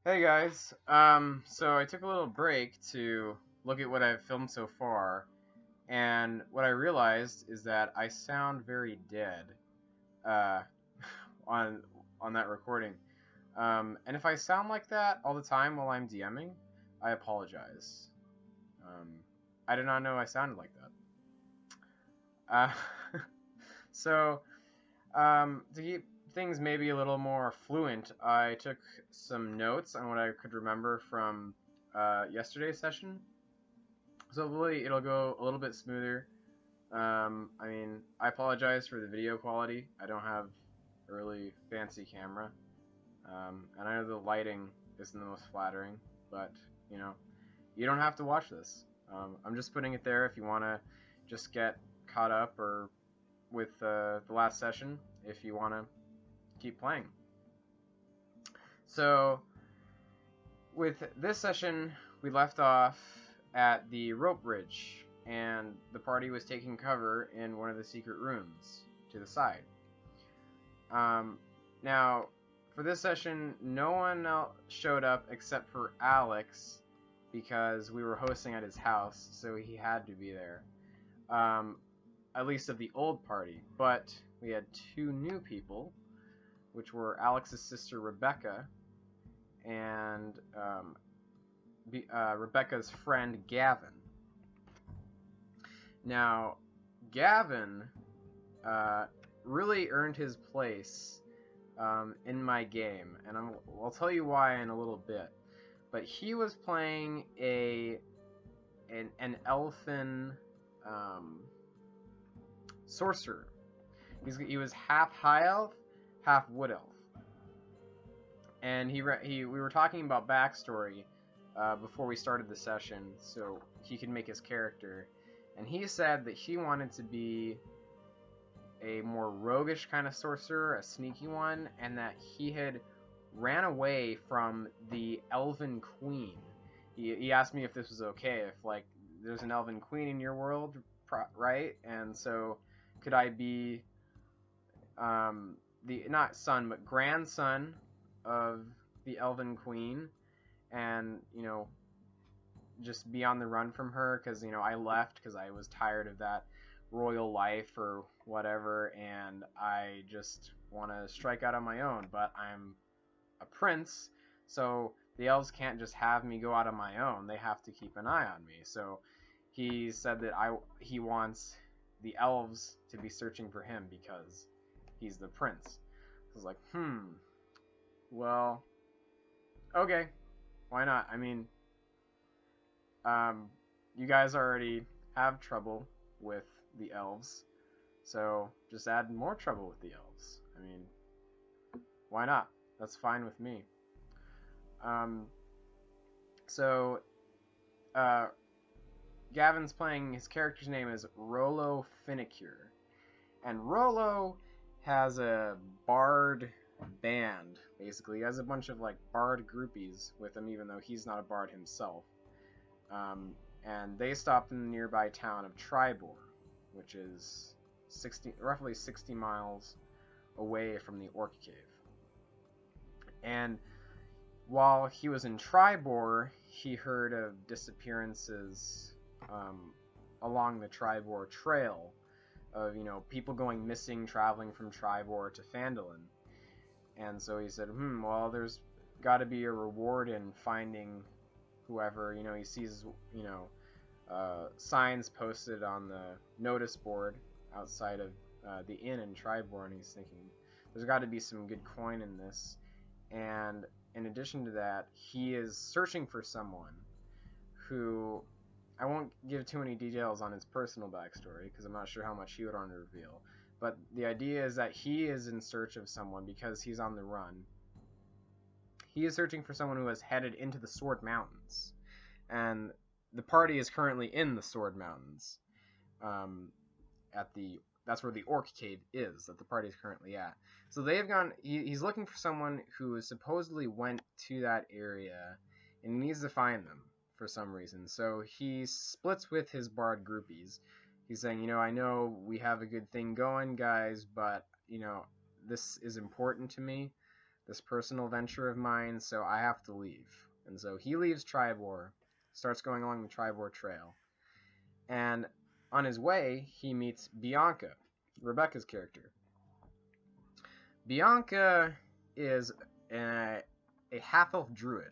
Hey guys, so I took a little break to look at what I've filmed so far, and what I realized is that I sound very dead, uh, on on that recording. And if I sound like that all the time while I'm DMing, I apologize. Um, I did not know I sounded like that. So to keep things maybe a little more fluent, I took some notes on what I could remember from yesterday's session. So hopefully it'll go a little bit smoother. I mean, I apologize for the video quality. I don't have a really fancy camera. And I know the lighting isn't the most flattering, but, you know, you don't have to watch this. I'm just putting it there if you want to just get caught up or with the last session if you want to keep playing. So with this session, we left off at the rope bridge, and the party was taking cover in one of the secret rooms to the side. Now, for this session, no one else showed up except for Alex, because we were hosting at his house, so he had to be there. At least of the old party, but we had two new people, which were Alex's sister Rebecca and Rebecca's friend Gavin. Now, Gavin really earned his place in my game, and I'll tell you why in a little bit. But he was playing an elfin sorcerer. He was half high elf, half wood elf. And we were talking about backstory before we started the session, so he could make his character. And he said that he wanted to be a more roguish kind of sorcerer, a sneaky one, and that he had ran away from the Elven Queen. He asked me if this was okay, if like there's an Elven Queen in your world, right? And so could I be the not son but grandson of the Elven Queen, and just be on the run from her, because I left because I was tired of that royal life or whatever, and I just want to strike out on my own. But I'm a prince, so the elves can't just have me go out on my own. They have to keep an eye on me. So he said that he wants the elves to be searching for him because he's the prince. So I was like, well, okay, why not? I mean, you guys already have trouble with the elves, so just add more trouble with the elves. I mean, why not? That's fine with me. So Gavin's playing, his character's name is Rolo Finikir, and Rolo has a bard band, basically. He has a bunch of like bard groupies with him, even though he's not a bard himself. And they stopped in the nearby town of Tribor, which is roughly 60 miles away from the Orc Cave. And while he was in Tribor, he heard of disappearances along the Tribor Trail, of people going missing, traveling from Tribor to Phandalin. And so he said, well, there's got to be a reward in finding whoever. He sees signs posted on the notice board outside of the inn in Tribor, and he's thinking there's got to be some good coin in this. And in addition to that, he is searching for someone who, I won't give too many details on his personal backstory because I'm not sure how much he would want to reveal. But the idea is that he is in search of someone because he's on the run. He is searching for someone who has headed into the Sword Mountains. And the party is currently in the Sword Mountains. That's where the Orc Cave is, that the party is currently at. So they've gone, he's looking for someone who supposedly went to that area, and he needs to find them for some reason. So he splits with his bard groupies. He's saying, I know we have a good thing going, guys, but, this is important to me. this personal venture of mine, so I have to leave. And so he leaves Tribor, starts going along the Tribor Trail, and on his way, he meets Bianca, Rebecca's character. Bianca is a half-elf druid,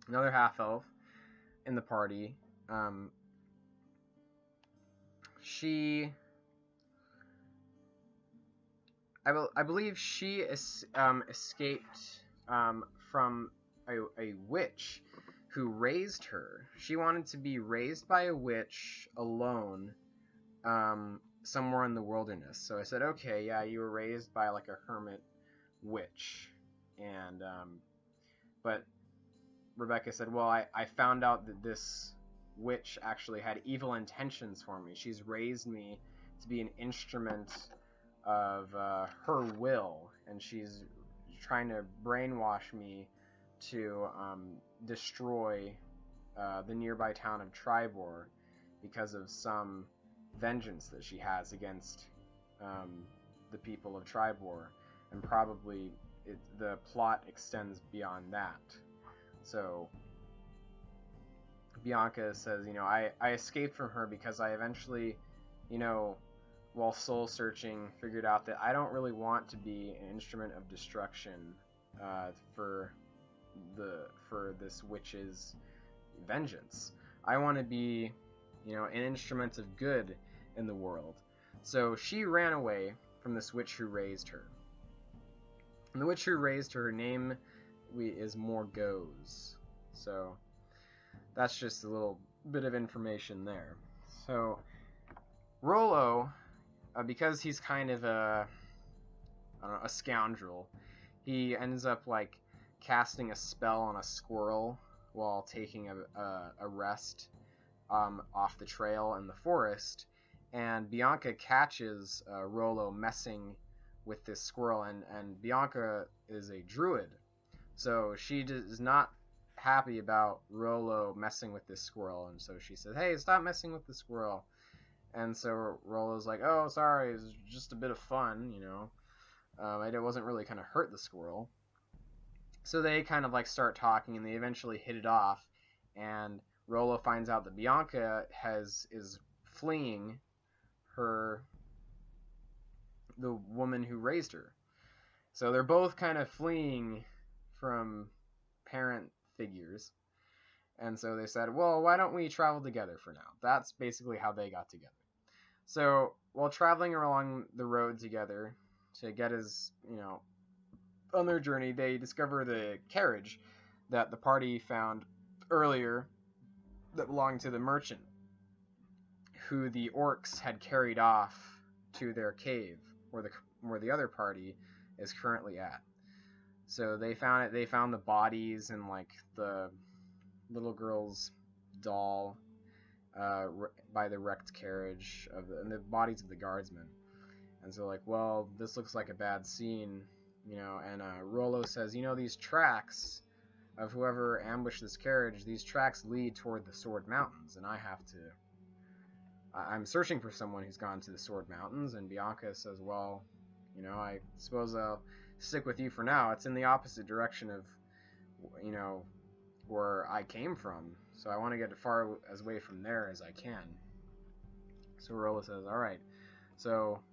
another half-elf in the party. I believe she escaped from a witch who raised her. She wanted to be raised by a witch alone somewhere in the wilderness. So I said, okay, yeah, you were raised by like a hermit witch. And but Rebecca said, well, I found out that this witch actually had evil intentions for me. She's raised me to be an instrument of her will, and she's trying to brainwash me to destroy the nearby town of Tribor because of some vengeance that she has against the people of Tribor, and probably the plot extends beyond that. So Bianca says, I escaped from her because I eventually, while soul searching, figured out that I don't really want to be an instrument of destruction for this witch's vengeance. I want to be, an instrument of good in the world. So she ran away from this witch who raised her. And the witch who raised her name is Morgause. So that's just a little bit of information there. So Rolo, because he's kind of a scoundrel, he ends up like casting a spell on a squirrel while taking a rest off the trail in the forest, and Bianca catches Rolo messing with this squirrel, and Bianca is a druid, so she is not happy about Rolo messing with this squirrel, and so she says, hey, stop messing with the squirrel. And so Rolo's like, oh, sorry, it was just a bit of fun, it wasn't really kind of hurt the squirrel. So they kind of like start talking, and they eventually hit it off, and Rolo finds out that Bianca is fleeing the woman who raised her. So they're both kind of fleeing from parent figures. And so they said, well, why don't we travel together for now? That's basically how they got together. So while traveling along the road together to get on their journey, they discover the carriage that the party found earlier that belonged to the merchant, who the orcs had carried off to their cave, where the other party is currently at. So they found it. They found the bodies and like the little girl's doll by the wrecked carriage and the bodies of the guardsmen. And so like, well, this looks like a bad scene, and Rolo says, these tracks of whoever ambushed this carriage, these tracks lead toward the Sword Mountains, and I'm searching for someone who's gone to the Sword Mountains. And Bianca says, well, I suppose I'll stick with you for now. It's in the opposite direction of, where I came from, so I want to get as far away from there as I can. So Rolo says, alright. So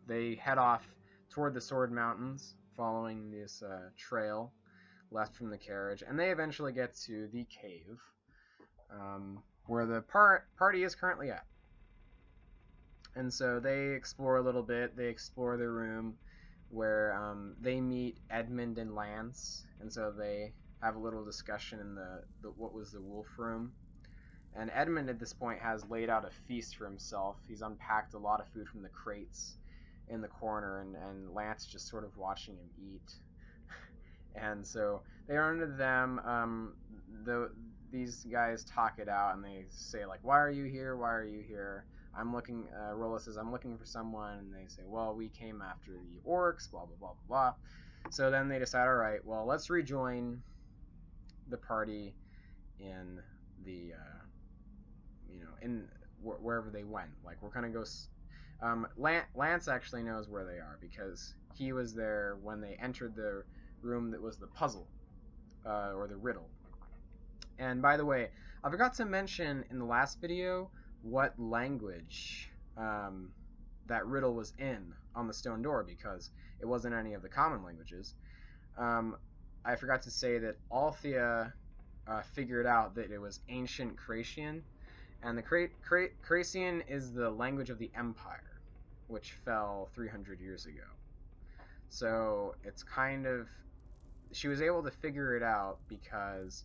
they head off toward the Sword Mountains, following this trail left from the carriage, and they eventually get to the cave, where the party is currently at. And so they explore a little bit. They explore the room where they meet Edmund and Lance, and so they have a little discussion in the what was the wolf room. And Edmund at this point has laid out a feast for himself. He's unpacked a lot of food from the crates in the corner, and Lance just sort of watching him eat. And so they run into them. These guys talk it out, and they say like, why are you here? Why are you here? Rolo says, I'm looking for someone, and they say, well, we came after the orcs, blah, blah, blah, blah, blah. So then they decide, all right, well, let's rejoin the party in the, wherever they went. Like, we're going to go, Lance actually knows where they are, because he was there when they entered the room that was the puzzle, or the riddle. And by the way, I forgot to mention in the last video what language that riddle was in on the stone door, because it wasn't any of the common languages. I forgot to say that Althea figured out that it was ancient Thracian, and the Thracian is the language of the Empire, which fell 300 years ago. So it's kind of, she was able to figure it out because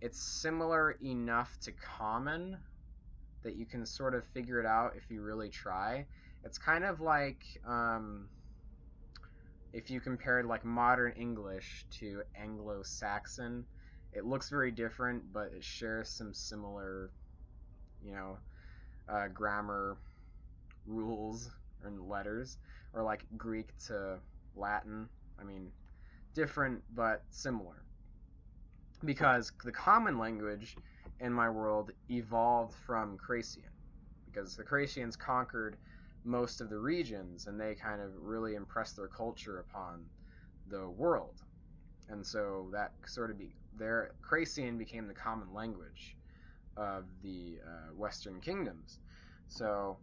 it's similar enough to common that you can sort of figure it out if you really try. It's kind of like if you compared like modern English to Anglo-Saxon. It looks very different, but it shares some similar, you know, grammar rules and letters, or like Greek to Latin. I mean, different but similar, because the common language in my world evolved from Thracian, because the Thracians conquered most of the regions and they kind of really impressed their culture upon the world, and so that sort of their Thracian became the common language of the Western kingdoms. So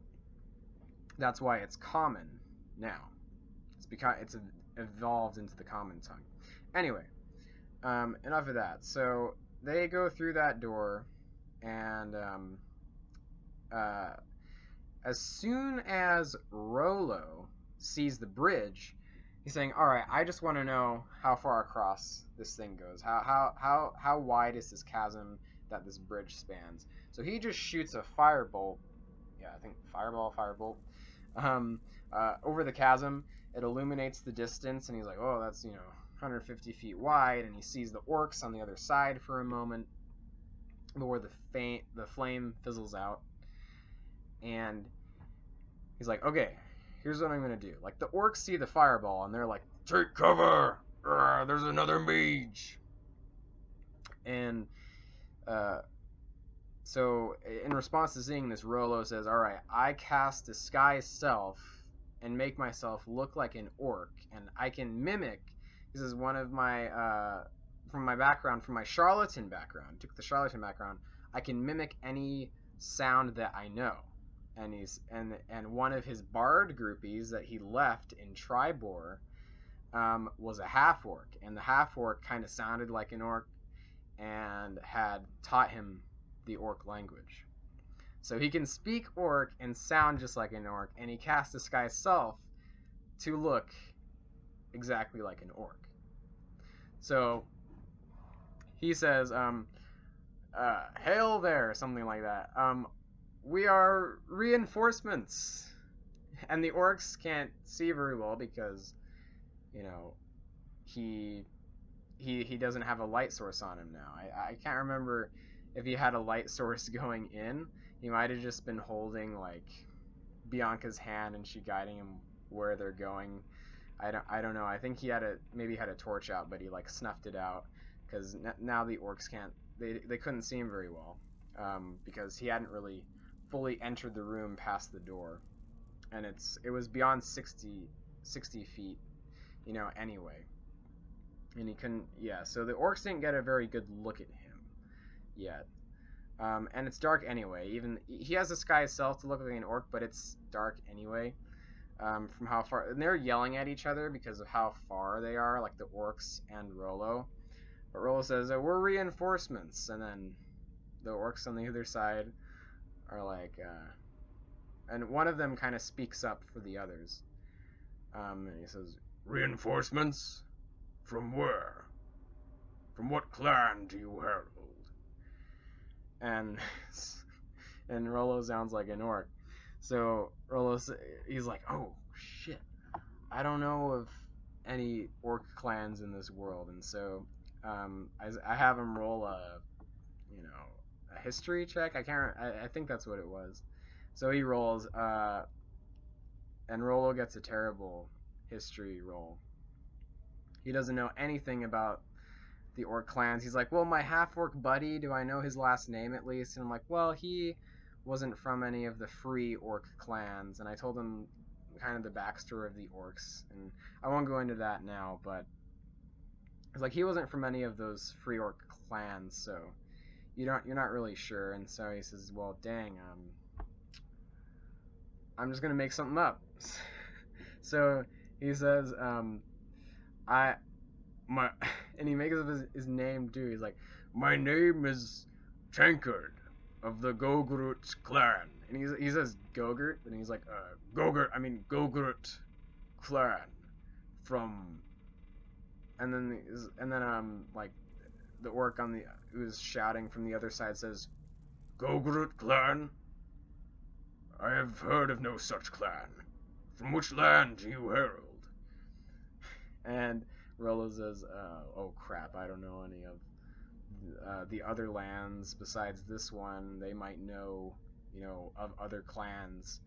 that's why it's common now. It's because it's evolved into the common tongue. Anyway, enough of that. So they go through that door, and as soon as Rolo sees the bridge, he's saying, "All right, I just want to know how far across this thing goes. How wide is this chasm that this bridge spans?" So he just shoots a firebolt. Yeah, I think firebolt. Over the chasm. It illuminates the distance, and he's like, "Oh, that's 150 feet wide." And he sees the orcs on the other side for a moment, before the flame fizzles out, and he's like, "Okay, here's what I'm gonna do." Like, the orcs see the fireball, and they're like, "Take cover! There's another mage!" And so in response to seeing this, Rolo says, "All right, I cast Disguise Self and make myself look like an orc, and I can mimic." This is one of my from my background, from my charlatan background. Took the charlatan background. I can mimic any sound that I know. And one of his bard groupies that he left in Tribor was a half orc, and the half orc kind of sounded like an orc and had taught him the orc language. So he can speak orc and sound just like an orc, and he cast Disguise Self to look exactly like an orc. So he says, "Hail there," something like that. "We are reinforcements." And the orcs can't see very well because, he doesn't have a light source on him now. I can't remember if he had a light source going in. He might have just been holding like Bianca's hand and she guiding him where they're going. I don't know. I think he maybe had a torch out, but he like snuffed it out, because now the orcs they couldn't see him very well, because he hadn't really fully entered the room past the door, and it was beyond 60 feet, anyway, and he couldn't. Yeah, so the orcs didn't get a very good look at him yet, and it's dark anyway. Even he has Disguise Self to look like an orc, but it's dark anyway. From how far, and they're yelling at each other because of how far they are, like the orcs and Rolo. But Rolo says, "We're reinforcements," and then the orcs on the other side are like, and one of them kind of speaks up for the others, and he says, "Reinforcements? From where? From what clan do you herald?" And Rolo sounds like an orc. So he's like, "Oh shit, I don't know of any orc clans in this world," and so I have him roll a history check. I think that's what it was. So he rolls, and Rolo gets a terrible history roll. He doesn't know anything about the orc clans. He's like, "Well, my half orc buddy, do I know his last name at least?" And I'm like, "Well, he wasn't from any of the free orc clans." And I told him kind of the backstory of the orcs, and I won't go into that now, but it's like he wasn't from any of those free orc clans, so you're not really sure. And so he says, well, dang, I'm just gonna make something up. So he says, and he makes up his name too. He's like, my name is Tankard of the Grogurt clan. And he says Grogurt, and he's like, Grogurt clan from. And then like the orc who's shouting from the other side says, Grogurt clan? I have heard of no such clan. From which land do you herald? And Rolo says, oh crap, I don't know any of the other lands besides this one. They might know, of other clans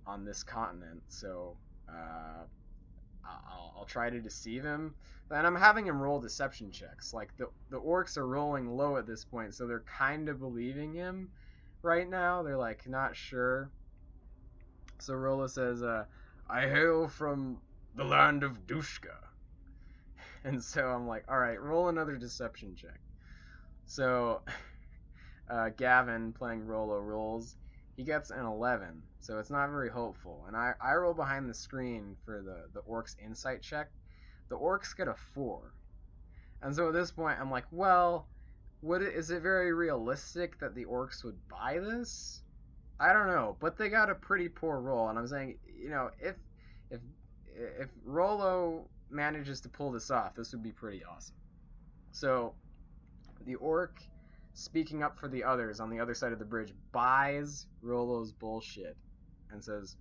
on this continent, so I'll try to deceive him. And I'm having him roll deception checks. Like, the orcs are rolling low at this point, so they're kind of believing him right now. They're, like, not sure. So Rolo says, I hail from the land of Dushka. And so I'm like, alright, roll another deception check. So, Gavin, playing Rolo, rolls. He gets an 11, so it's not very hopeful. And I roll behind the screen for the orcs' insight check. The orcs get a 4. And so at this point, I'm like, well, is it very realistic that the orcs would buy this? I don't know, but they got a pretty poor roll. And I'm saying, if Rolo manages to pull this off, this would be pretty awesome. So the orc, speaking up for the others on the other side of the bridge, buys Rolo's bullshit and says,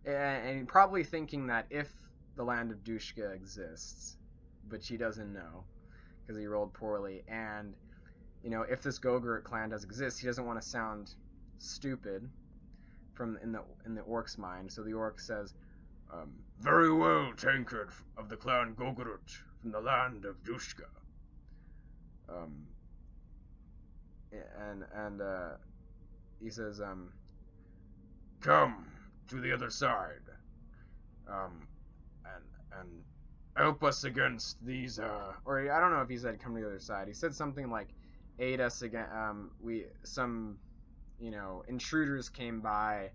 and probably thinking that if the land of Dushka exists, but she doesn't know because he rolled poorly, and if this Grogurt clan does exist, he doesn't want to sound stupid in the orc's mind. So the orc says, very well, Tankard of the clan Grogurt from the land of Dushka. And he says, come to the other side, and help us against these, or I don't know if he said come to the other side. He said something like, aid us against, some intruders came by,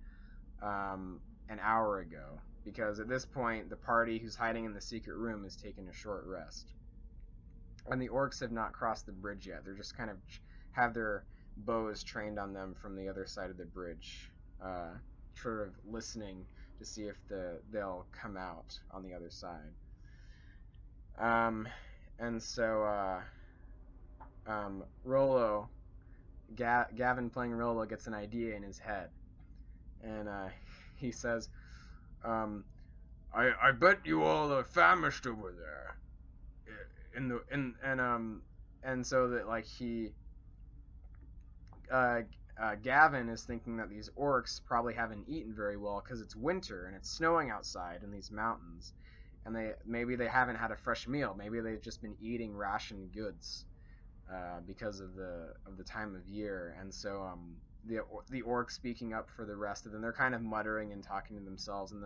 an hour ago, because at this point, the party who's hiding in the secret room is taking a short rest. And the orcs have not crossed the bridge yet. They're just kind of have their bows trained on them from the other side of the bridge, sort of listening to see if they'll come out on the other side. And so Rolo, Gavin playing Rolo, gets an idea in his head, and he says, I bet you all are famished over there. And so that, like, Gavin is thinking that these orcs probably haven't eaten very well because it's winter and it's snowing outside in these mountains, and maybe they haven't had a fresh meal. Maybe they've just been eating rationed goods because of the time of year. And so the orc speaking up for the rest of them, they're kind of muttering and talking to themselves, and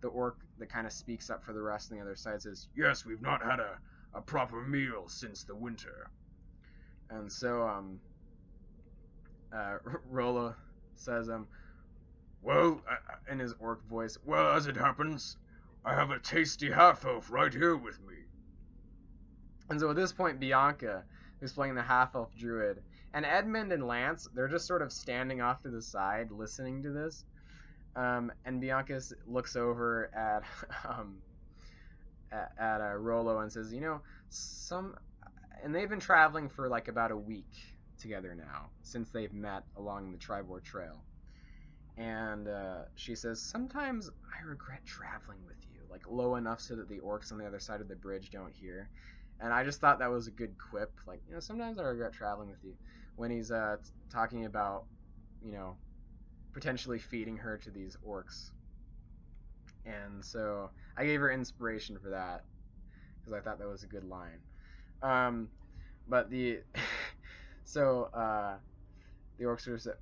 the orc that kind of speaks up for the rest on the other side says, yes, we've not had a proper meal since the winter. And so Rolo says, well, in his orc voice, well, as it happens, I have a tasty half-elf right here with me. And so at this point, Bianca, who's playing the half-elf druid, and Edmund and Lance, they're just sort of standing off to the side listening to this. And Bianca looks over at Rolo and says, and they've been traveling for like about a week together now, since they've met along the Tribord Trail. And she says, sometimes I regret traveling with you, like low enough so that the orcs on the other side of the bridge don't hear. And I just thought that was a good quip, like, sometimes I regret traveling with you, when he's talking about, potentially feeding her to these orcs. And so I gave her inspiration for that, because I thought that was a good line. But the orcs sort of said,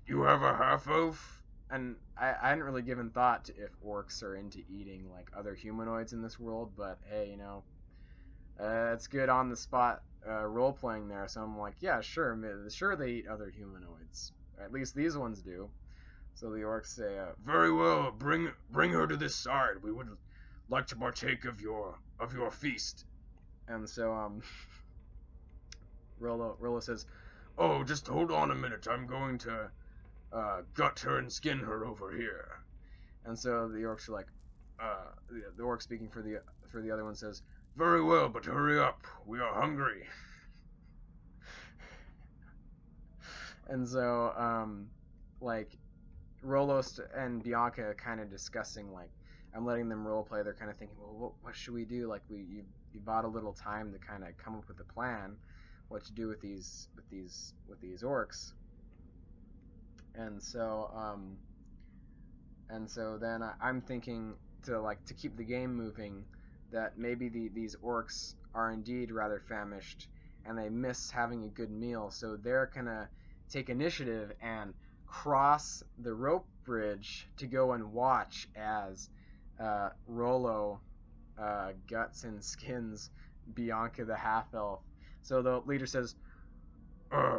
you have a half-elf? I hadn't really given thought to if orcs are into eating like other humanoids in this world, but hey, you know, it's good on the spot role playing there. So I'm like, yeah, sure, sure they eat other humanoids. Or at least these ones do. So the orcs say, very well, bring her to this side. We would like to partake of your feast. And so Rolo says, oh, just hold on a minute. I'm going to gut her and skin her over here. And so the orcs are like, the orc speaking for the other one says, very well, but hurry up. We are hungry. And so, like, Rolo and Bianca kind of discussing, like, I'm letting them role play. They're kind of thinking, well, what should we do? Like, you bought a little time to kind of come up with a plan, what to do with these orcs. And so then I'm thinking to keep the game moving, that maybe these orcs are indeed rather famished and they miss having a good meal, so they're gonna take initiative and cross the rope bridge to go and watch as Rolo guts and skins Bianca the half-elf. So the leader says,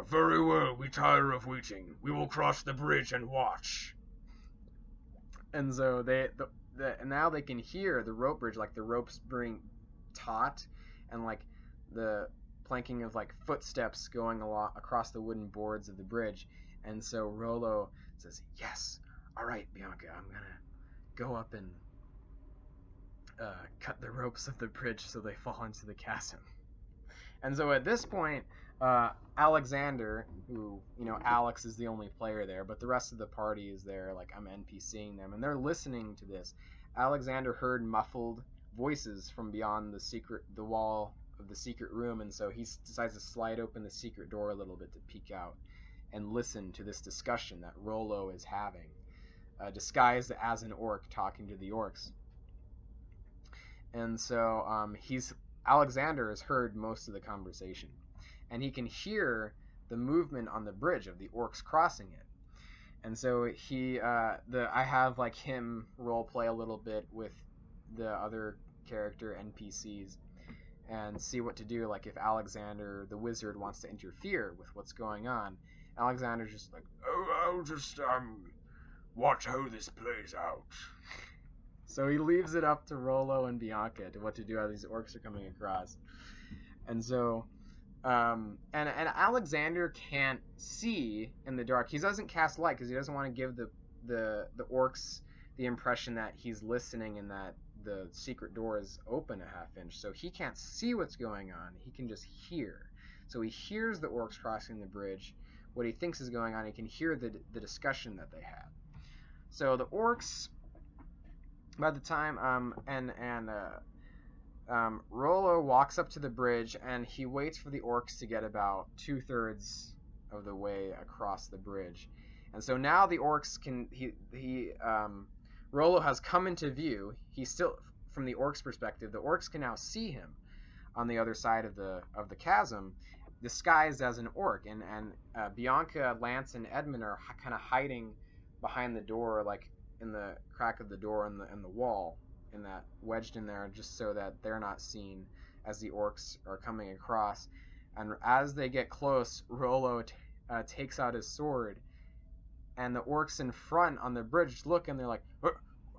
very well, we tire of waiting. We will cross the bridge and watch. And so now they can hear the rope bridge, like the ropes being taut, and like the planking of like footsteps going across the wooden boards of the bridge. And so Rolo says, yes, all right, Bianca, I'm gonna go up and cut the ropes of the bridge so they fall into the chasm. And so at this point, Alexander, who, you know, Alex is the only player there, but the rest of the party is there, like I'm NPCing them, and they're listening to this. Alexander heard muffled voices from beyond the wall of the secret room, and so he decides to slide open the secret door a little bit to peek out and listen to this discussion that Rolo is having, disguised as an orc talking to the orcs. And so Alexander has heard most of the conversation, and he can hear the movement on the bridge of the orcs crossing it. And so I have like him role play a little bit with the other character NPCs and see what to do. Like if Alexander the wizard wants to interfere with what's going on, Alexander's just like, oh, I'll just watch how this plays out. So he leaves it up to Rolo and Bianca to what to do as these orcs are coming across. And so and Alexander can't see in the dark. He doesn't cast light because he doesn't want to give the orcs the impression that he's listening and that the secret door is open a half inch. So he can't see what's going on. He can just hear. So he hears the orcs crossing the bridge. What he thinks is going on, he can hear the discussion that they had. So the orcs, by the time Rolo walks up to the bridge and he waits for the orcs to get about 2/3 of the way across the bridge. And so now the orcs can Rolo has come into view. He's still, from the orcs' perspective, the orcs can now see him on the other side of the chasm, disguised as an orc. And Bianca, Lance, and Edmund are kind of hiding behind the door, like in the crack of the door in the wall, in that wedged in there, just so that they're not seen as the orcs are coming across. And as they get close, Rolo takes out his sword, and the orcs in front on the bridge look and they're like,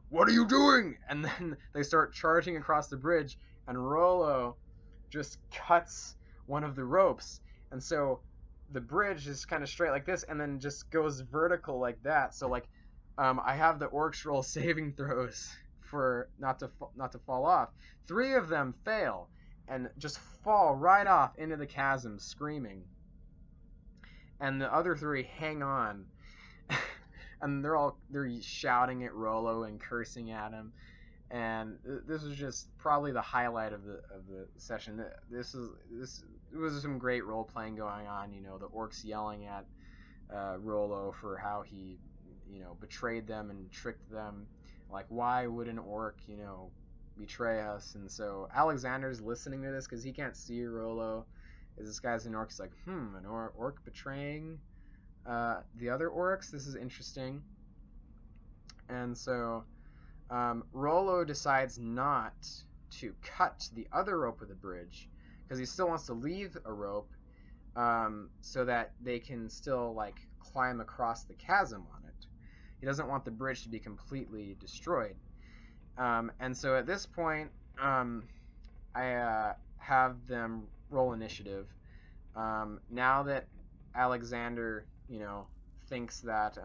what are you doing? And then they start charging across the bridge, and Rolo just cuts one of the ropes, and so the bridge is kind of straight like this and then just goes vertical like that. So like I have the orcs roll saving throws for not to fall off. 3 of them fail and just fall right off into the chasm screaming, and the other 3 hang on. And they're shouting at Rolo and cursing at him. And this was just probably the highlight of the session. This was some great role playing going on. You know, the orcs yelling at Rolo for how he, you know, betrayed them and tricked them. Like, why would an orc, you know, betray us? And so Alexander's listening to this because he can't see Rolo. As this guy's an orc, he's like, an orc betraying the other orcs? This is interesting. And so Rolo decides not to cut the other rope of the bridge because he still wants to leave a rope so that they can still like climb across the chasm on it. He doesn't want the bridge to be completely destroyed. And so at this point, I have them roll initiative. Now that Alexander, thinks that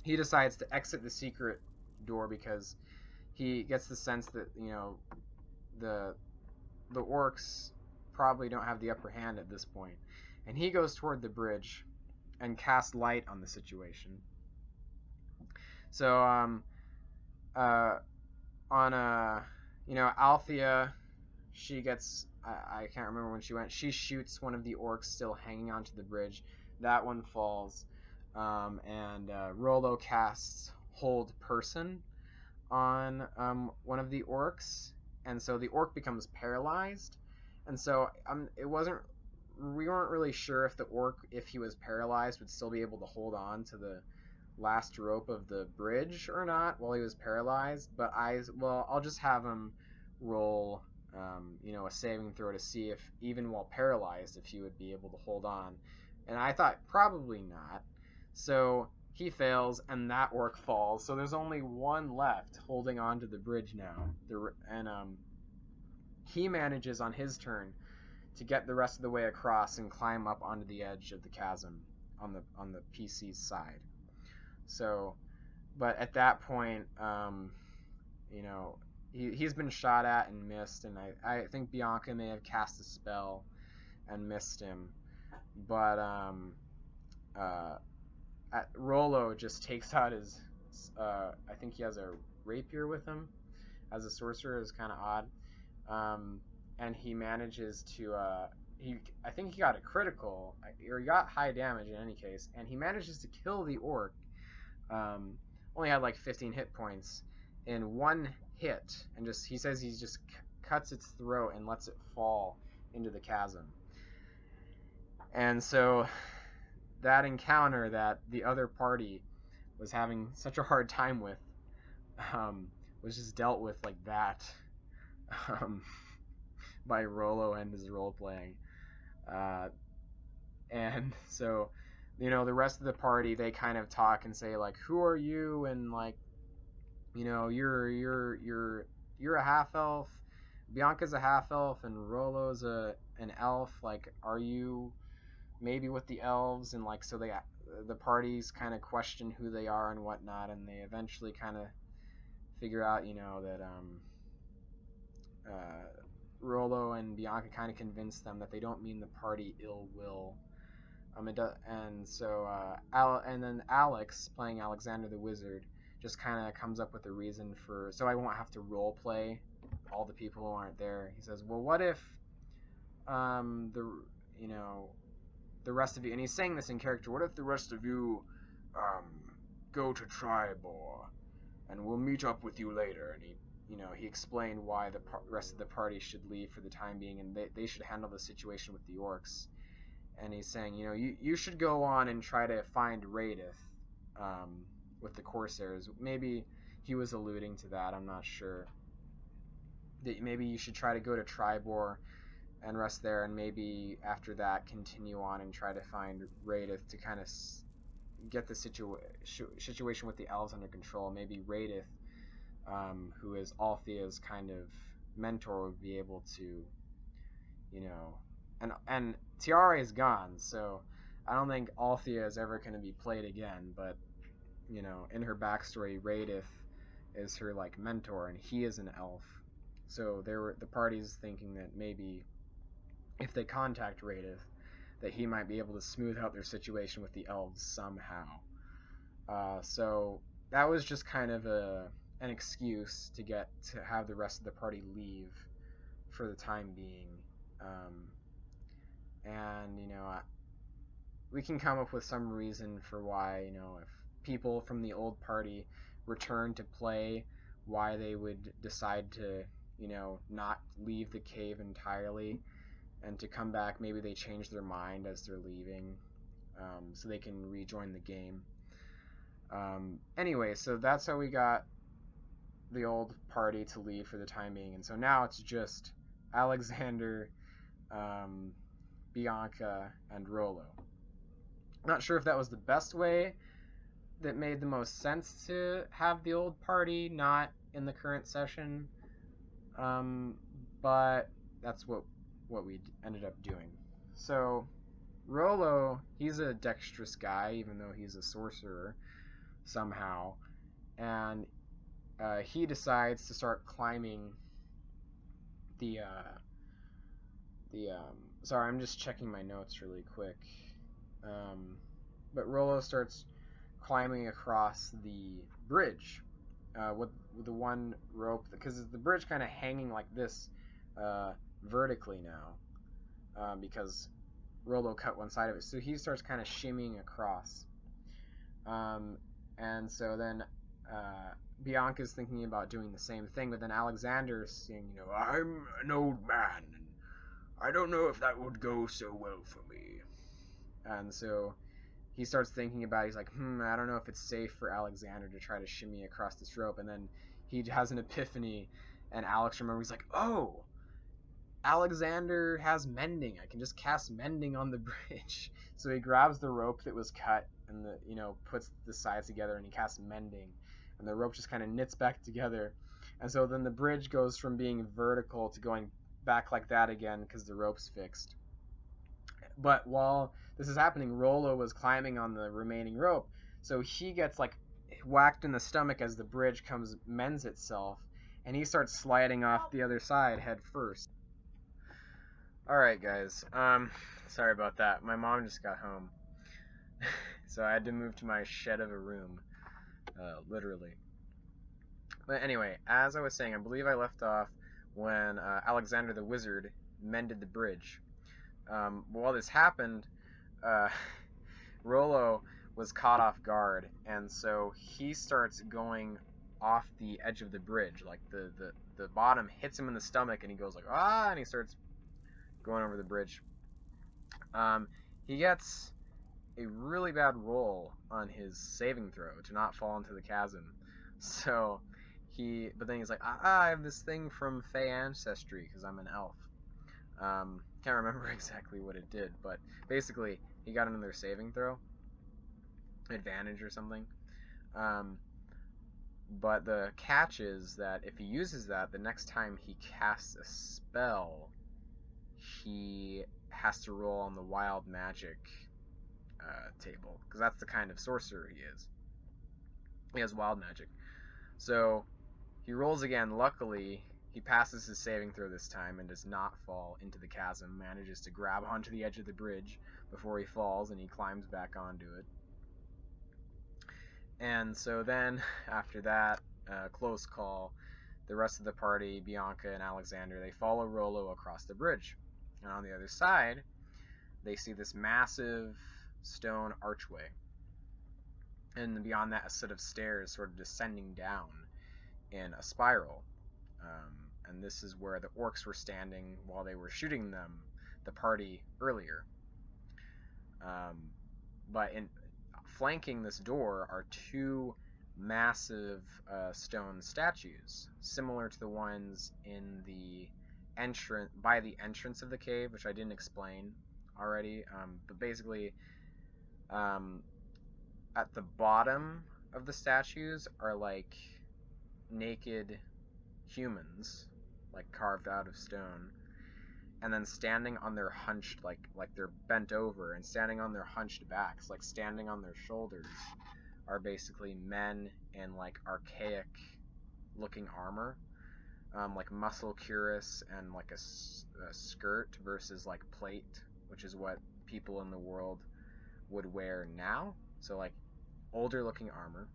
he decides to exit the secret door because he gets the sense that the orcs probably don't have the upper hand at this point, and he goes toward the bridge and casts light on the situation. So Althea, she gets, I can't remember when she went, she shoots one of the orcs still hanging onto the bridge. That one falls. And Rolo casts Hold Person on one of the orcs, and so the orc becomes paralyzed. And so we weren't really sure if the orc, if he was paralyzed, would still be able to hold on to the last rope of the bridge or not while he was paralyzed. But I'll just have him roll a saving throw to see if, even while paralyzed, if he would be able to hold on. And I thought probably not. So he fails, and that orc falls. So there's only one left holding on to the bridge now. He manages on his turn to get the rest of the way across and climb up onto the edge of the chasm on the PC's side. So, but at that point, he's been shot at and missed, and I think Bianca may have cast a spell and missed him. But Rolo just takes out his, I think he has a rapier with him as a sorcerer. Is kind of odd. And he manages to, I think he got a critical, or he got high damage in any case, and he manages to kill the orc. Only had like 15 hit points in one hit, and he says he just cuts its throat and lets it fall into the chasm. And so that encounter that the other party was having such a hard time with was just dealt with like that by Rolo and his role playing. And so the rest of the party, they kind of talk and say like, who are you? And like, you're a half elf, Bianca's a half elf, and Rolo's an elf. Like, are you maybe with the elves? And like, so the parties kind of question who they are and whatnot, and they eventually kind of figure out that Rolo and Bianca kind of convince them that they don't mean the party ill will. And then Alex, playing Alexander the Wizard, just kind of comes up with a reason so I won't have to role play all the people who aren't there. He says, well, what if the rest of you, and he's saying this in character, what if the rest of you go to Tribor and we'll meet up with you later? And he explained why the rest of the party should leave for the time being, and they should handle the situation with the orcs. And he's saying, you should go on and try to find Radith with the Corsairs. Maybe he was alluding to that, I'm not sure. That maybe you should try to go to Tribor and rest there, and maybe after that continue on and try to find Radith to kind of get the situation with the elves under control. Maybe Radith, who is Althea's kind of mentor, would be able to, and Tiara is gone, so I don't think Althea is ever going to be played again, but in her backstory, Radith is her like mentor, and he is an elf. So the party's thinking that maybe if they contact Radith, that he might be able to smooth out their situation with the elves somehow. So that was just kind of an excuse to have the rest of the party leave for the time being. And we can come up with some reason for why, if people from the old party return to play, why they would decide to, not leave the cave entirely and to come back. Maybe they change their mind as they're leaving, so they can rejoin the game. Anyway, so that's how we got the old party to leave for the time being, and so now it's just Alexander, Bianca, and Rolo. Not sure if that was the best way that made the most sense to have the old party not in the current session, but that's what we ended up doing. So Rolo, he's a dexterous guy, even though he's a sorcerer somehow, and he decides to start climbing the sorry, I'm just checking my notes really quick. But Rolo starts climbing across the bridge with the one rope, because the bridge kind of hanging like this vertically now, because Rolo cut one side of it. So he starts kind of shimmying across. And so then Bianca's thinking about doing the same thing, but then Alexander's saying, you know, I'm an old man, and I don't know if that would go so well for me. And so he starts thinking about it. He's like, I don't know if it's safe for Alexander to try to shimmy across this rope. And then he has an epiphany, and Alex remembers, he's like, oh, Alexander has mending. I can just cast mending on the bridge. So he grabs the rope that was cut and puts the sides together, and he casts mending, and the rope just kind of knits back together. And so then the bridge goes from being vertical to going back like that again because the rope's fixed. But while this is happening, Rolo was climbing on the remaining rope, so he gets like whacked in the stomach as the bridge mends itself, and he starts sliding off the other side head first. Alright guys, sorry about that. My mom just got home. So I had to move to my shed of a room, literally. But anyway, as I was saying, I believe I left off when Alexander the Wizard mended the bridge. While this happened, Rolo was caught off guard, and so he starts going off the edge of the bridge. Like the bottom hits him in the stomach, and he goes like, ah, and he starts going over the bridge. He gets a really bad roll on his saving throw to not fall into the chasm. So but then he's like, I have this thing from Fey ancestry because I'm an elf. Can't remember exactly what it did, but basically he got another saving throw, advantage or something. But the catch is that if he uses that, the next time he casts a spell, he has to roll on the wild magic table, because that's the kind of sorcerer he is. He has wild magic. So he rolls again. Luckily, he passes his saving throw this time and does not fall into the chasm, manages to grab onto the edge of the bridge before he falls, and he climbs back onto it. And so then, after that close call, the rest of the party, Bianca and Alexander, they follow Rolo across the bridge. And on the other side, they see this massive stone archway. And beyond that, a set of stairs sort of descending down in a spiral. And this is where the orcs were standing while they were shooting the party earlier. But flanking this door are two massive stone statues, similar to the ones in the by the entrance of the cave, which I didn't explain already. But basically, at the bottom of the statues are like naked humans, like carved out of stone, and then standing on their hunched, like they're bent over, and standing on their hunched backs, like standing on their shoulders, are basically men in like archaic looking armor, like muscle cuirass and like a skirt versus like plate, which is what people in the world would wear now. So like older looking armor.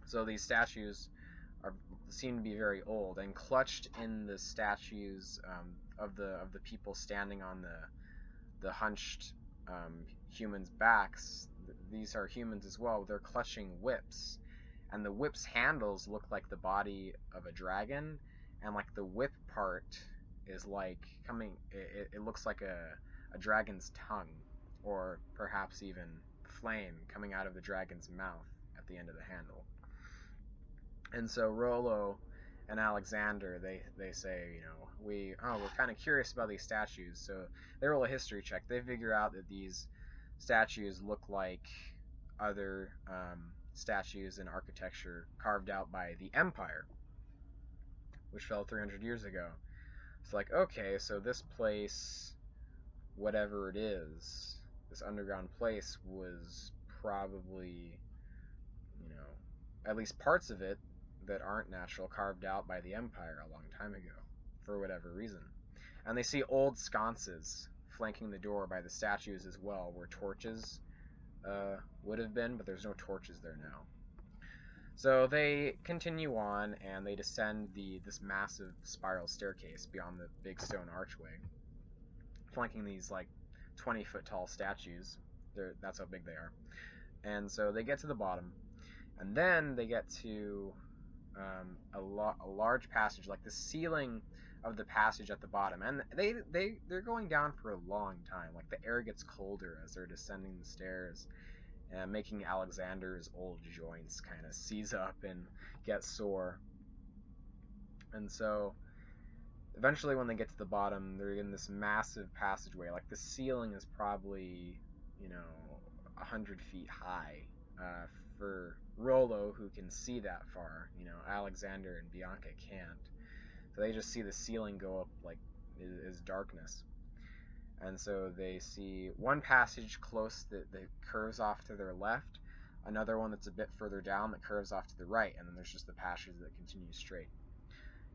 So these statues seem to be very old, and clutched in the statues of the people standing on the hunched humans' backs. These are humans as well. They're clutching whips, and the whip's handles look like the body of a dragon, and like the whip part is like it looks like a dragon's tongue, or perhaps even flame coming out of the dragon's mouth at the end of the handle. And so Rolo and Alexander, they say, you know, we're kind of curious about these statues. So they roll a history check. They figure out that these statues look like other statues in architecture carved out by the Empire, which fell 300 years ago. It's like, okay, so this place, whatever it is, this underground place was probably, you know, at least parts of it that aren't natural carved out by the Empire a long time ago, for whatever reason. And they see old sconces flanking the door by the statues as well, where torches would have been, but there's no torches there now. So they continue on, and they descend this massive spiral staircase beyond the big stone archway, flanking these like 20-foot tall statues. That's how big they are. And so they get to the bottom, and then they get to a large passage, like the ceiling of the passage at the bottom, and they're going down for a long time. Like the air gets colder as they're descending the stairs, making Alexander's old joints kind of seize up and get sore. And so eventually when they get to the bottom, they're in this massive passageway. Like the ceiling is probably, you know, 100 feet high for Rolo, who can see that far. You know, Alexander and Bianca can't. So they just see the ceiling go up like is darkness. And so they see one passage close that curves off to their left, another one that's a bit further down that curves off to the right, and then there's just the passage that continues straight.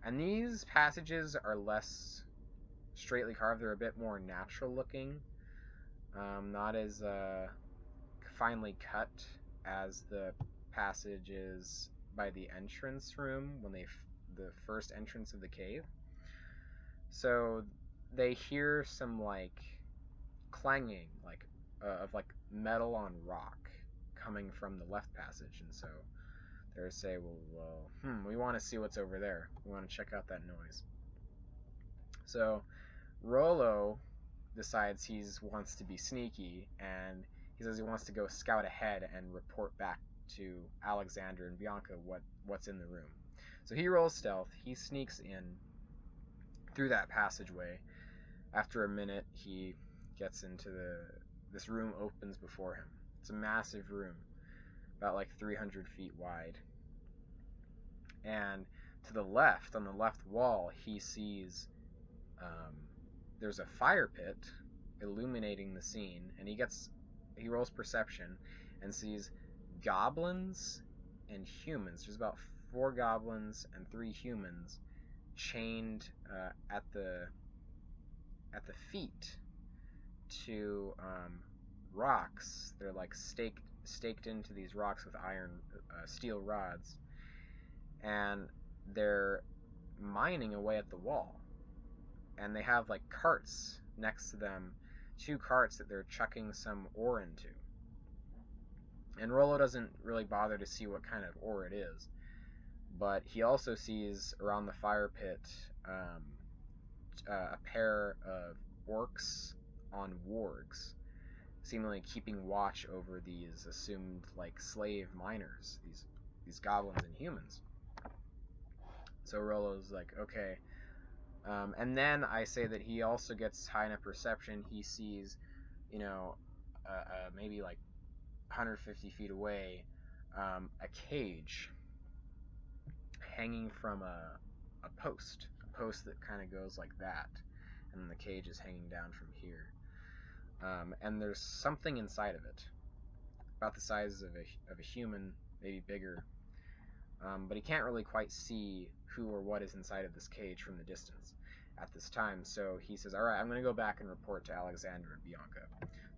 And these passages are less straightly carved. They're a bit more natural looking, not as finely cut as the passages by the entrance room when the first entrance of the cave. So they hear some like clanging, like of like metal on rock coming from the left passage, and so they say, well, we want to see what's over there. We want to check out that noise. So Rolo decides he wants to be sneaky, and he says he wants to go scout ahead and report back to Alexander and Bianca what's in the room. So he rolls stealth. He sneaks in through that passageway. After a minute, he gets into this room opens before him. It's a massive room, about like 300 feet wide. And to the left, on the left wall, he sees there's a fire pit illuminating the scene, and he rolls perception and sees goblins and humans. There's about 4 goblins and 3 humans chained at the feet to rocks. They're like staked into these rocks with steel rods, and they're mining away at the wall. And they have like carts next to them, 2 carts that they're chucking some ore into. And Rolo doesn't really bother to see what kind of ore it is, but he also sees around the fire pit a pair of orcs on wargs, seemingly keeping watch over these assumed like slave miners, these goblins and humans. So Rolo's like, okay. And then I say that he also gets high enough perception. He sees, you know, maybe like 150 feet away, a cage hanging from a post that kind of goes like that, and the cage is hanging down from here. And there's something inside of it, about the size of a human, maybe bigger. But he can't really quite see who or what is inside of this cage from the distance at this time. So he says, all right, I'm going to go back and report to Alexander and Bianca.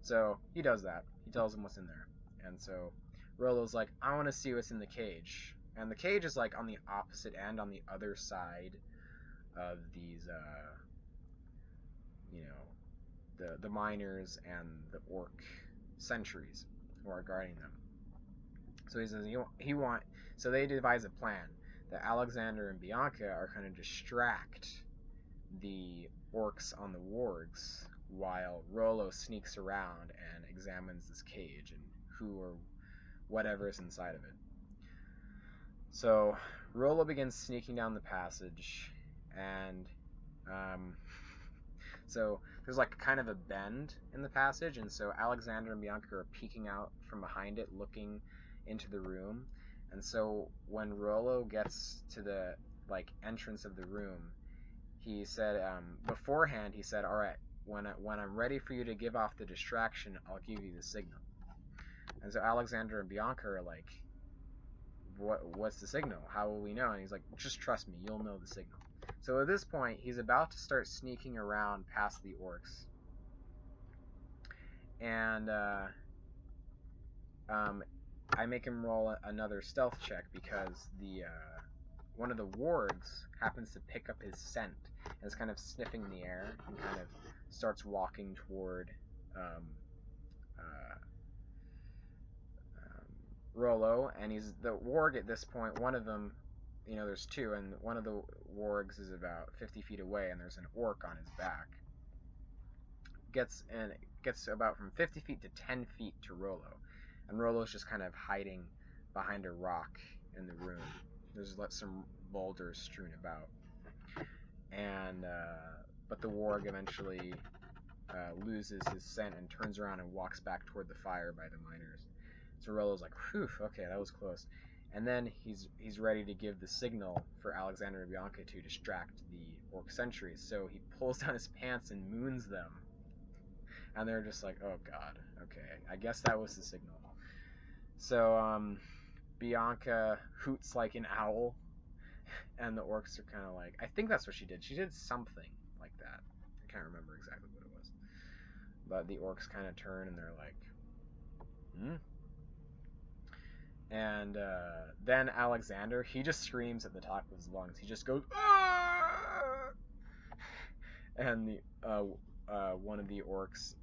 So he does that. He tells them what's in there. And so Rolo's like, I want to see what's in the cage. And the cage is like on the opposite end, on the other side of these, you know, the miners and the orc sentries who are guarding them. So he says so they devise a plan that Alexander and Bianca are going to distract the orcs on the wargs while Rolo sneaks around and examines this cage and who or whatever is inside of it. So Rolo begins sneaking down the passage, and so there's like kind of a bend in the passage, and so Alexander and Bianca are peeking out from behind it, looking into the room. And so when Rolo gets to the like entrance of the room, he said beforehand he said, "All right, when I'm ready for you to give off the distraction, I'll give you the signal." And so Alexander and Bianca are like, what's the signal? How will we know? And he's like, just trust me, you'll know the signal. So at this point, he's about to start sneaking around past the orcs. And I make him roll another stealth check because the one of the wargs happens to pick up his scent and is kind of sniffing the air and kind of starts walking toward Rolo, and he's the warg at this point. One of them, you know, there's two, and one of the wargs is about 50 feet away, and there's an orc on his back. Gets about from 50 feet to 10 feet to Rolo, and Rolo's just kind of hiding behind a rock in the room. There's some boulders strewn about, and but the warg eventually loses his scent and turns around and walks back toward the fire by the miners. So Rolo's like, whew, okay, that was close. And then he's ready to give the signal for Alexander and Bianca to distract the orc sentries. So he pulls down his pants and moons them. And they're just like, oh god, okay, I guess that was the signal. So Bianca hoots like an owl, and the orcs are kind of like, I think that's what she did. She did something like that. I can't remember exactly what it was. But the orcs kind of turn and they're like, hmm? And then Alexander, he just screams at the top of his lungs. He just goes, "Ah!" And one of the orcs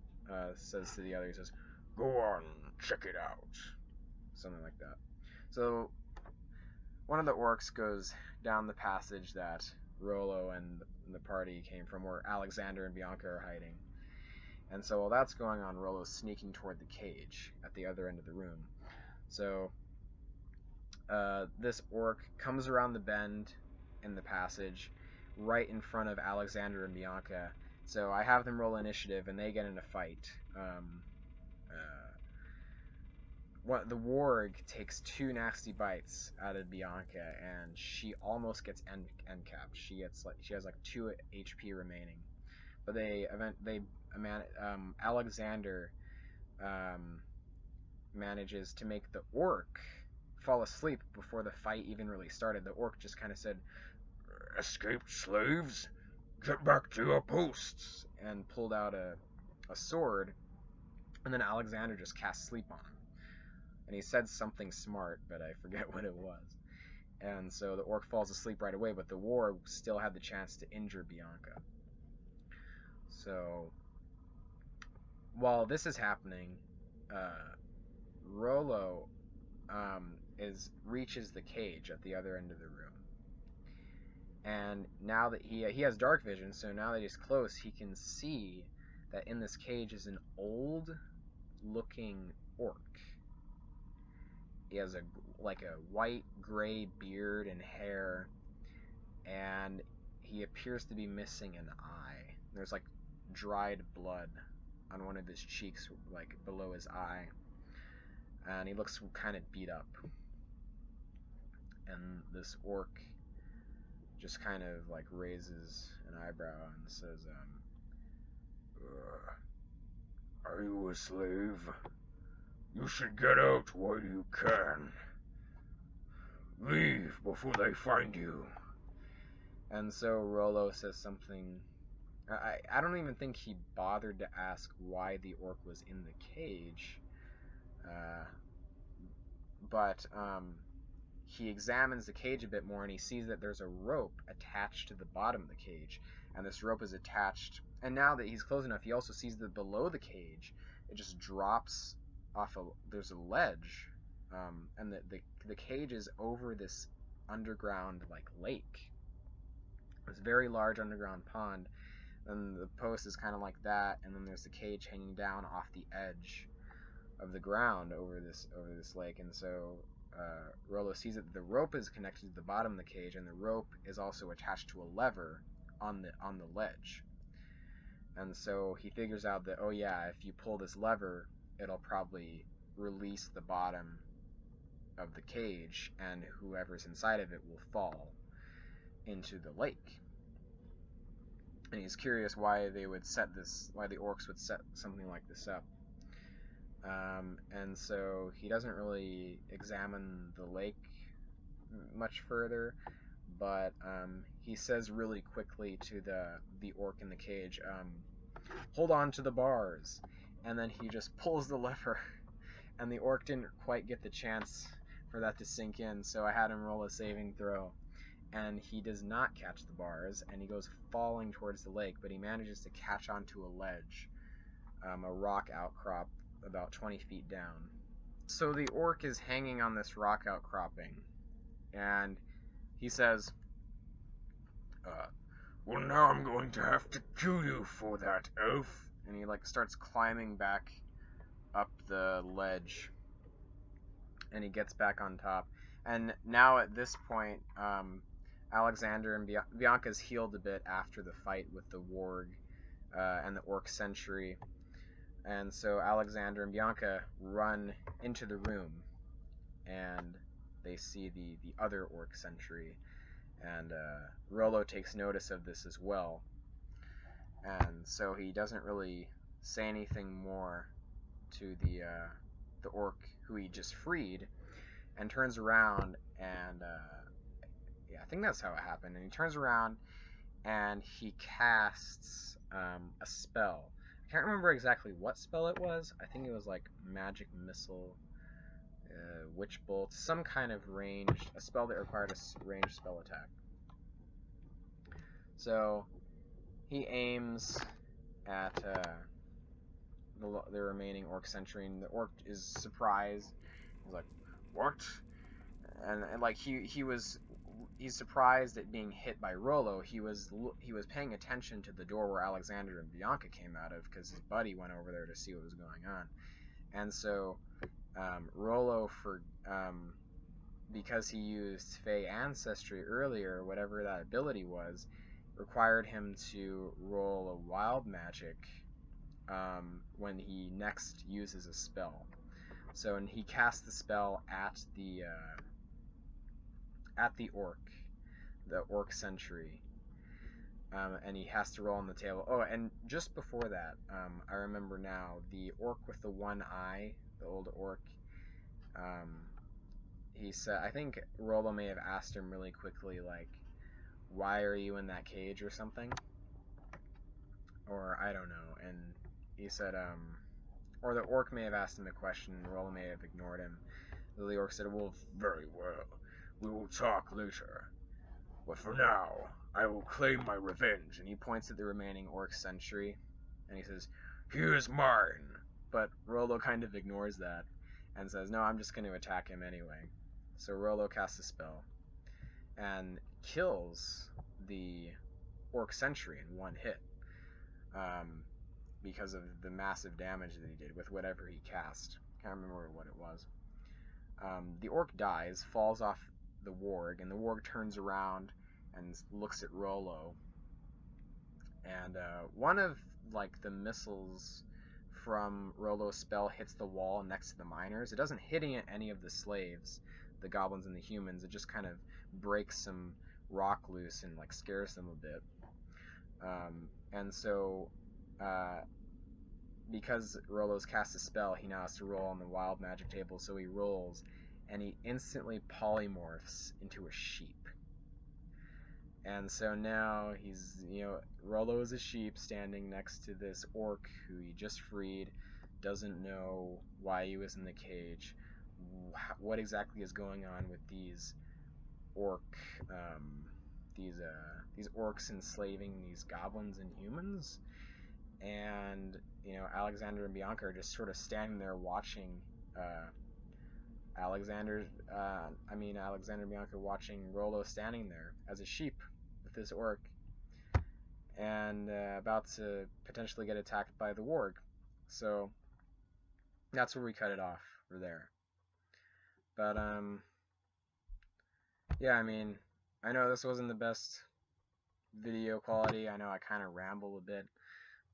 says to the other, he says, "Go on, check it out." Something like that. So one of the orcs goes down the passage that Rolo and the party came from, where Alexander and Bianca are hiding. And so while that's going on, Rolo's sneaking toward the cage at the other end of the room. So this orc comes around the bend in the passage right in front of Alexander and Bianca. So I have them roll initiative, and they get in a fight. The warg takes 2 nasty bites out of Bianca, and she almost gets end capped. She has like 2 HP remaining, but Alexander manages to make the orc fall asleep before the fight even really started. The orc just kind of said, "Escaped slaves, get back to your posts," and pulled out a sword, and then Alexander just cast sleep on him. And he said something smart, but I forget what it was. And so the orc falls asleep right away, but the warg still had the chance to injure Bianca. So while this is happening, Rolo reaches the cage at the other end of the room, and now that he has dark vision, so now that he's close, he can see that in this cage is an old looking orc. He has a white gray beard and hair, and he appears to be missing an eye. There's like dried blood on one of his cheeks, like below his eye, and he looks kind of beat up. And this orc just kind of like raises an eyebrow and says, "Are you a slave? You should get out while you can. Leave before they find you." And so Rolo says something. I don't even think he bothered to ask why the orc was in the cage, but he examines the cage a bit more, and he sees that there's a rope attached to the bottom of the cage, and this rope is attached, and now that he's close enough, he also sees that below the cage it just drops off there's a ledge, and the cage is over this underground like lake, this very large underground pond, and the post is kind of like that, and then there's the cage hanging down off the edge of the ground over this lake. And so Rolo sees that the rope is connected to the bottom of the cage, and the rope is also attached to a lever on the ledge. And so he figures out that, oh yeah, if you pull this lever, it'll probably release the bottom of the cage, and whoever's inside of it will fall into the lake. And he's curious why the orcs would set something like this up. And so he doesn't really examine the lake much further, but he says really quickly to the orc in the cage, hold on to the bars, and then he just pulls the lever, and the orc didn't quite get the chance for that to sink in, so I had him roll a saving throw, and he does not catch the bars, and he goes falling towards the lake, but he manages to catch onto a ledge, a rock outcrop about 20 feet down. So the orc is hanging on this rock outcropping, and he says, well, now I'm going to have to kill you for that, oaf. And he starts climbing back up the ledge, and he gets back on top. And now at this point, Alexander and Bianca's healed a bit after the fight with the warg and the orc sentry. And so Alexander and Bianca run into the room, and they see the other orc sentry, and Rolo takes notice of this as well, and so he doesn't really say anything more to the orc who he just freed, and turns around and yeah, I think that's how it happened. And he turns around and he casts a spell. I can't remember exactly what spell it was. I think it was like magic missile, witch bolt, some kind of a spell that required a ranged spell attack. So he aims at the remaining orc sentry, and the orc is surprised. He's like, what? And like he's surprised at being hit by Rolo. He was paying attention to the door where Alexander and Bianca came out of, because his buddy went over there to see what was going on. And so Rolo, because he used Fey Ancestry earlier, whatever that ability was, required him to roll a wild magic when he next uses a spell. So, and he casts the spell at the orc sentry, and he has to roll on the table. Oh, and just before that, I remember now, the orc with the one eye, the old orc, he said, I think Rolo may have asked him really quickly, like, why are you in that cage or something? Or I don't know. And he said, or the orc may have asked him a question, and Rolo may have ignored him. The orc said, well, very well. We will talk later. But for now, I will claim my revenge. And he points at the remaining orc sentry, and he says, here's mine. But Rolo kind of ignores that and says, no, I'm just going to attack him anyway. So Rolo casts a spell and kills the orc sentry in one hit, because of the massive damage that he did with whatever he cast. Can't remember what it was. The orc dies, falls off the warg, and the warg turns around and looks at Rolo. And one of the missiles from Rolo's spell hits the wall next to the miners. It doesn't hit any of the slaves, the goblins and the humans. It just kind of breaks some rock loose and scares them a bit. And so because Rolo's cast a spell, he now has to roll on the wild magic table. So he rolls, and he instantly polymorphs into a sheep. And so now he's, Rolo is a sheep standing next to this orc who he just freed, doesn't know why he was in the cage, what exactly is going on with these orcs enslaving these goblins and humans. And Alexander and Bianca are just sort of standing there watching Alexander and Bianca watching Rolo standing there as a sheep with this orc, and about to potentially get attacked by the warg. So that's where we cut it off for there. But, yeah, I mean, I know this wasn't the best video quality. I know I kind of ramble a bit,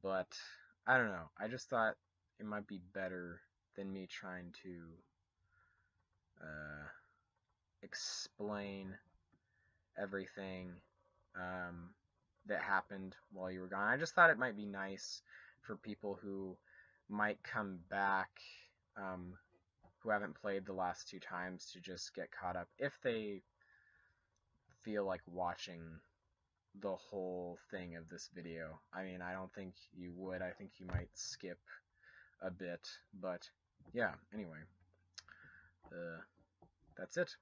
but I don't know. I just thought it might be better than me trying to explain everything that happened while you were gone. I just thought it might be nice for people who might come back, who haven't played the last 2 times, to just get caught up if they feel like watching the whole thing of this video. I mean, I don't think you would. I think you might skip a bit, but yeah, anyway, that's it.